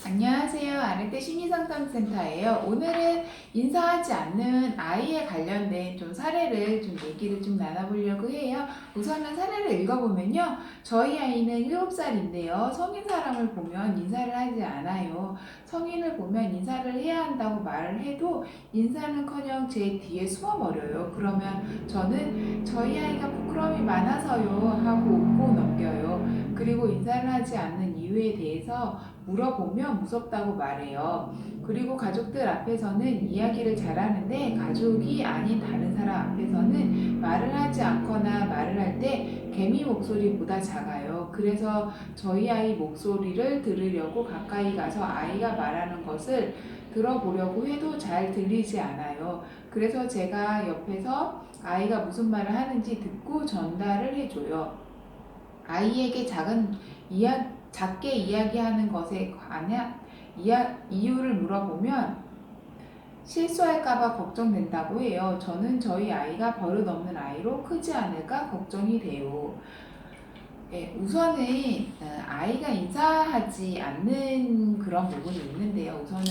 안녕하세요. 아르테 심리상담센터예요. 오늘은 인사하지 않는 아이에 관련된 좀 사례를 얘기를 나눠보려고 해요. 우선은 사례를 읽어보면요. 저희 아이는 7살인데요. 성인 사람을 보면 인사를 하지 않아요. 성인을 보면 인사를 해야 한다고 말을 해도 인사는커녕 제 뒤에 숨어버려요. 그러면 저는 저희 아이가 부끄러움이 많아서요 하고 웃고 넘겨요. 그리고 인사를 하지 않는 이유에 대해서 물어보면 무섭다고 말해요. 그리고 가족들 앞에서는 이야기를 잘하는데 가족이 아닌 다른 사람 앞에서는 말을 하지 않거나 말을 할 때 개미 목소리보다 작아요. 그래서 저희 아이 목소리를 들으려고 가까이 가서 아이가 말하는 것을 들어보려고 해도 잘 들리지 않아요. 그래서 제가 옆에서 아이가 무슨 말을 하는지 듣고 전달을 해줘요. 아이에게 작게 이야기하는 것에 관한 이유를 물어보면 실수할까봐 걱정된다고 해요. 저는 저희 아이가 버릇없는 아이로 크지 않을까 걱정이 돼요. 우선은 아이가 인사하지 않는 그런 부분이 있는데요. 우선은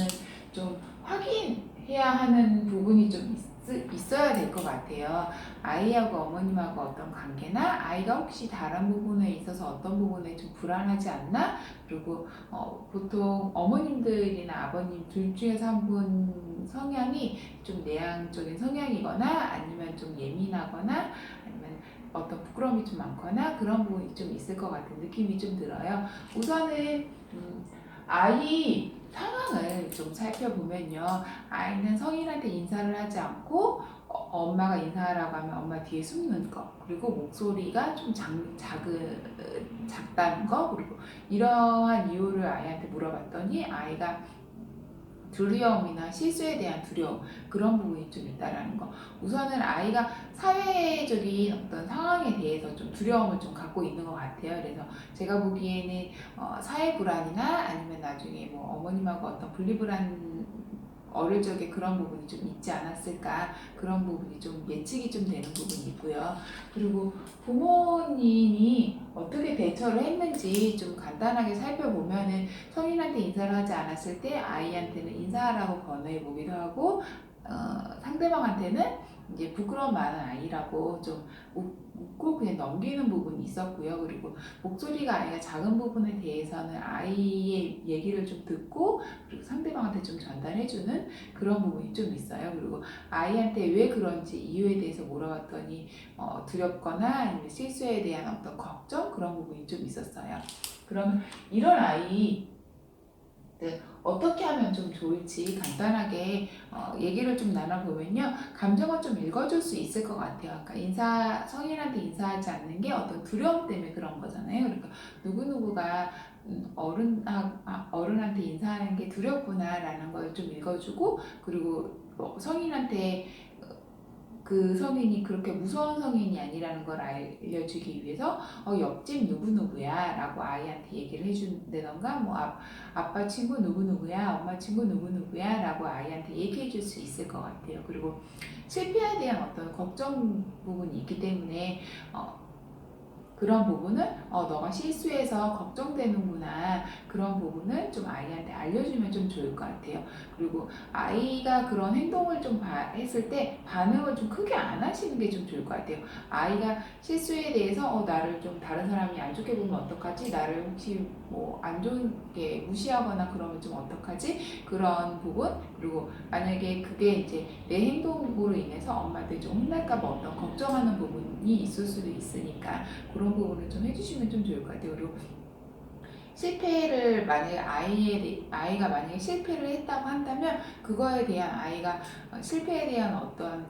좀 확인해야 하는 부분이 좀 있어야 될 것 같아요. 아이하고 어머님하고 어떤 관계나 아이가 혹시 다른 부분에 있어서 어떤 부분에 좀 불안하지 않나? 그리고 보통 어머님들이나 아버님 둘 중에서 한 분 성향이 좀 내향적인 성향이거나 아니면 좀 예민하거나 아니면 어떤 부끄러움이 좀 많거나 그런 부분이 좀 있을 것 같은 느낌이 좀 들어요. 우선은 아이 상황을 좀 살펴보면요. 아이는 성인한테 인사를 하지 않고 엄마가 인사하라고 하면 엄마 뒤에 숨는 거, 그리고 목소리가 좀 작다는 거, 그리고 이러한 이유를 아이한테 물어봤더니 아이가 두려움이나 실수에 대한 두려움, 그런 부분이 좀 있다라는 거. 우선은 아이가 사회적인 어떤 상황에 대해서 좀 두려움을 좀 갖고 있는 것 같아요. 그래서 제가 보기에는 사회 불안이나 아니면 나중에 뭐 어머님하고 어떤 분리불안, 어릴 적에 그런 부분이 좀 있지 않았을까, 그런 부분이 좀 예측이 좀 되는 부분이 있고요. 그리고 부모님이 어떻게 대처를 했는지 좀 간단하게 살펴보면은 성인한테 인사를 하지 않았을 때 아이한테는 인사하라고 권해 보기도 하고, 상대방한테는 이제 부끄러움 많은 아이라고 좀 웃고 그냥 넘기는 부분이 있었고요. 그리고 목소리가 아이가 작은 부분에 대해서는 아이의 얘기를 좀 듣고 그리고 상대방한테 좀 전달해주는 그런 부분이 좀 있어요. 그리고 아이한테 왜 그런지 이유에 대해서 물어봤더니 두렵거나 아니면 실수에 대한 어떤 걱정, 그런 부분이 좀 있었어요. 그럼 이런 아이 어떻게 하면 좀 좋을지 간단하게 얘기를 좀 나눠보면요. 감정을 좀 읽어줄 수 있을 것 같아요. 그러니까 성인한테 인사하지 않는 게 어떤 두려움 때문에 그런 거잖아요. 그러니까 누구누구가 어른한테 인사하는 게 두렵구나라는 걸 좀 읽어주고, 그리고 성인한테 그 성인이 그렇게 무서운 성인이 아니라는 걸 알려주기 위해서 옆집 누구누구야 라고 아이한테 얘기를 해준다던가, 뭐 아빠 친구 누구누구야, 엄마 친구 누구누구야 라고 아이한테 얘기해 줄 수 있을 것 같아요. 그리고 실패에 대한 어떤 걱정 부분이 있기 때문에 그런 부분은 너가 실수해서 걱정되는구나, 그런 부분을 좀 아이한테 알려주면 좀 좋을 것 같아요. 그리고 아이가 그런 행동을 좀 했을 때 반응을 좀 크게 안 하시는 게 좀 좋을 것 같아요. 아이가 실수에 대해서 나를 좀 다른 사람이 안 좋게 보면 어떡하지, 나를 혹시 뭐 안 좋게 무시하거나 그러면 좀 어떡하지, 그런 부분. 그리고 만약에 그게 이제 내 행동으로 인해서 엄마한테 좀 혼날까봐 어떤 걱정하는 부분이 있을 수도 있으니까 그런 부분을 좀 해주시면 좀 좋을 것 같아요. 그리고 실패를 만약에 아이가 만약에 실패를 했다고 한다면 그거에 대한 아이가 실패에 대한 어떤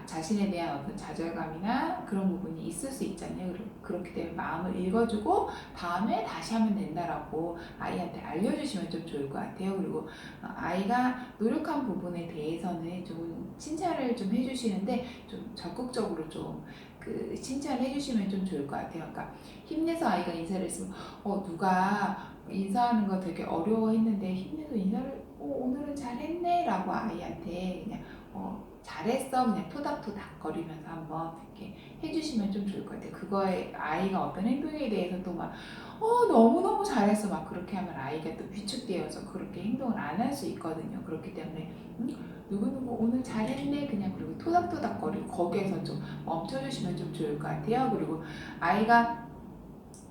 자신에 대한 어떤 좌절감이나 그런 부분이 있을 수 있잖아요. 그렇기 때문에 마음을 읽어주고 다음에 다시 하면 된다라고 아이한테 알려주시면 좀 좋을 것 같아요. 그리고 아이가 노력한 부분에 대해서는 좀 칭찬을 좀 해주시는데 좀 적극적으로 좀 칭찬을 해주시면 좀 좋을 것 같아요. 그러니까 힘내서 아이가 인사를 했으면 누가 인사하는 거 되게 어려워했는데 힘내서 인사를 오늘은 잘했네 라고 아이한테 그냥 잘했어 그냥 토닥토닥 거리면서 한번 이렇게 해주시면 좀 좋을 것 같아요. 그거에 아이가 어떤 행동에 대해서 또 막 너무너무 잘했어 막 그렇게 하면 아이가 또 위축되어서 그렇게 행동을 안 할 수 있거든요. 그렇기 때문에 누구누구 오늘 잘했네 그냥 그리고 토닥토닥 거리고 거기에서 좀 멈춰주시면 좀 좋을 것 같아요. 그리고 아이가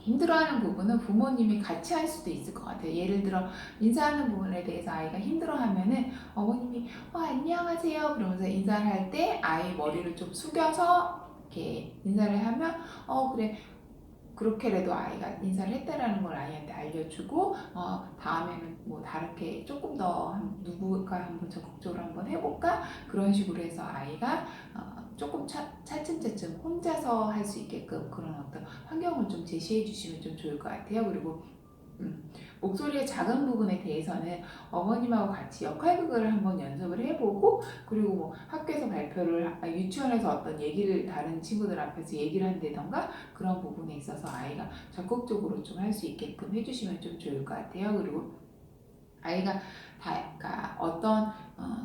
힘들어하는 부분은 부모님이 같이 할 수도 있을 것 같아요. 예를 들어 인사하는 부분에 대해서 아이가 힘들어하면은 어머님이 안녕하세요 그러면서 인사를 할 때 아이 머리를 좀 숙여서 이렇게 인사를 하면 그래 그렇게라도 아이가 인사를 했다라는 걸 아이한테 알려주고 다음에는 뭐 다르게 조금 더 누구가 한번 적극적으로 한번 해볼까 그런 식으로 해서 아이가 조금 차츰차츰 혼자서 할 수 있게끔 그런 어떤 환경을 좀 제시해 주시면 좀 좋을 것 같아요. 그리고 목소리의 작은 부분에 대해서는 어머님하고 같이 역할극을 한번 연습을 해보고 그리고 뭐 학교에서 발표를 유치원에서 어떤 얘기를 다른 친구들 앞에서 얘기를 한다던가 그런 부분에 있어서 아이가 적극적으로 좀 할 수 있게끔 해주시면 좀 좋을 것 같아요. 그리고 아이가 그러니까 어떤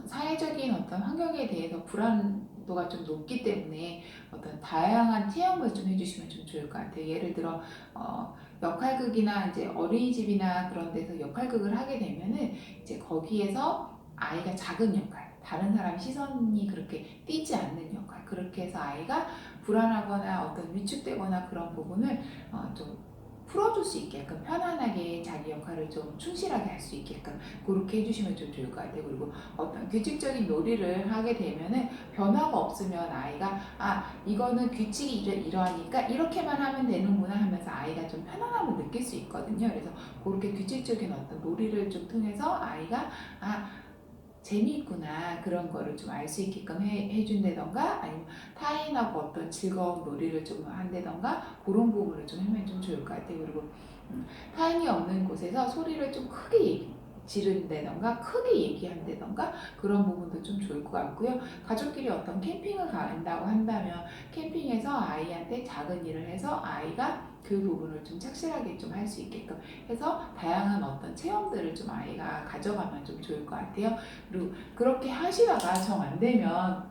사회적인 어떤 환경에 대해서 불안도가 좀 높기 때문에 어떤 다양한 체험을 좀 해주시면 좀 좋을 것 같아요. 예를 들어 역할극이나 이제 어린이집이나 그런 데서 역할극을 하게 되면은 이제 거기에서 아이가 작은 역할, 다른 사람 시선이 그렇게 띄지 않는 역할, 그렇게 해서 아이가 불안하거나 어떤 위축되거나 그런 부분을 좀 풀어줄 수 있게끔 편안하게 자기 역할을 좀 충실하게 할 수 있게끔 그렇게 해주시면 좀 좋을 것 같아요. 그리고 어떤 규칙적인 놀이를 하게 되면은 변화가 없으면 아이가 이거는 규칙이 이러하니까 이렇게만 하면 되는구나 하면서 아이가 좀 편안함을 느낄 수 있거든요. 그래서 그렇게 규칙적인 어떤 놀이를 좀 통해서 아이가 재미있구나 그런 거를 좀 알 수 있게끔 해준다던가 아니면 타인하고 어떤 즐거운 놀이를 좀 한다던가 그런 부분을 좀 하면 좀 좋을 것 같아요. 그리고 타인이 없는 곳에서 소리를 좀 크게 지른다던가 크게 얘기한다던가 그런 부분도 좀 좋을 것 같고요. 가족끼리 어떤 캠핑을 간다고 한다면 캠핑에서 아이한테 작은 일을 해서 아이가 그 부분을 좀 착실하게 좀 할 수 있게끔 해서 다양한 어떤 체험들을 좀 아이가 가져가면 좀 좋을 것 같아요. 그리고 그렇게 하시다가 정 안 되면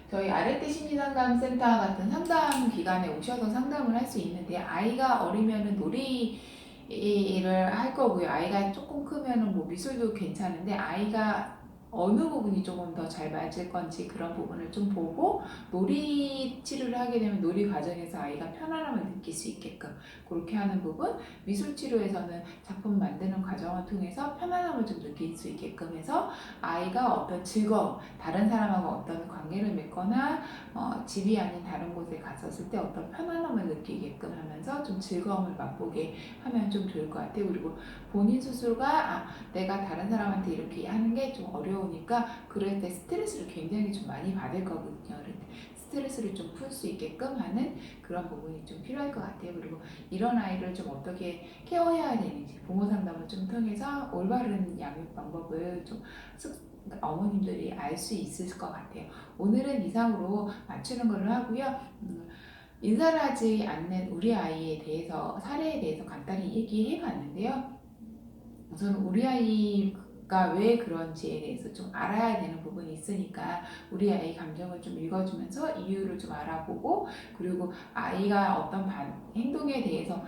저희 아랫대 심리상담센터 같은 상담 기관에 오셔서 상담을 할 수 있는데 아이가 어리면은 놀이를 할 거고요. 아이가 조금 크면은 뭐 미술도 괜찮은데 아이가 어느 부분이 조금 더 잘 맞을 건지 그런 부분을 좀 보고 놀이 치료를 하게 되면 놀이 과정에서 아이가 편안함을 느낄 수 있게끔 그렇게 하는 부분, 미술 치료에서는 작품 만드는 과정을 통해서 편안함을 좀 느낄 수 있게끔 해서 아이가 어떤 즐거움, 다른 사람하고 어떤 관계를 맺거나 집이 아닌 다른 곳에 갔었을 때 어떤 편안함을 느끼게끔 하면서 좀 즐거움을 맛보게 하면 좀 좋을 것 같아요. 그리고 본인 스스로가 내가 다른 사람한테 이렇게 하는 게 좀 어려우니까 그럴 때 스트레스를 굉장히 좀 많이 받을 거거든요. 그럴 때 스트레스를 좀 풀 수 있게끔 하는 그런 부분이 좀 필요할 것 같아요. 그리고 이런 아이를 좀 어떻게 케어해야 되는지 부모 상담을 좀 통해서 올바른 양육 방법을 좀 어머님들이 알 수 있을 것 같아요. 오늘은 이상으로 맞추는 걸로 하고요. 인사를 하지 않는 우리 아이에 대해서 사례에 대해서 간단히 얘기해 봤는데요. 우선 우리 아이가 왜 그런지에 대해서 좀 알아야 되는 부분이 있으니까 우리 아이 감정을 좀 읽어주면서 이유를 좀 알아보고 그리고 아이가 어떤 행동에 대해서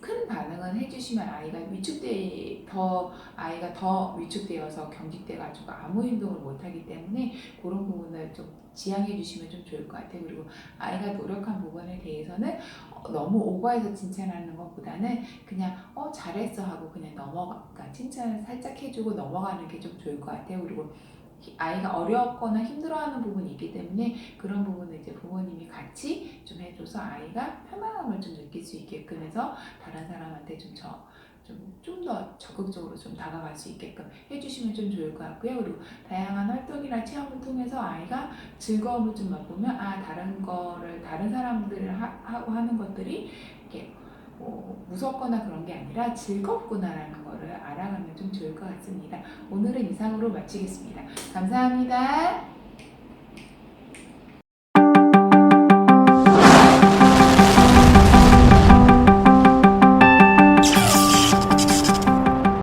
큰 반응을 해주시면 아이가 더 위축되어서 경직돼 가지고 아무 행동을 못하기 때문에 그런 부분을 좀 지양해 주시면 좀 좋을 것 같아요. 그리고 아이가 노력한 부분에 대해서는 너무 오버해서 칭찬하는 것보다는 그냥 잘했어 하고 그냥 그러니까 칭찬을 살짝 해주고 넘어가는 게 좀 좋을 것 같아요. 그리고 아이가 어렵거나 힘들어하는 부분이 있기 때문에 그런 부분을 이제 부모님이 같이 좀 해줘서 아이가 편안함을 좀 느낄 수 있게끔 해서 다른 사람한테 좀 더 적극적으로 좀 다가갈 수 있게끔 해주시면 좀 좋을 것 같고요. 그리고 다양한 활동이나 체험을 통해서 아이가 즐거움을 좀 맛보면 다른 사람들 하고 하는 것들이 이렇게 무섭거나 그런 게 아니라 즐겁구나라는 거를 알아가면 좀 좋을 것 같습니다. 오늘은 이상으로 마치겠습니다. 감사합니다.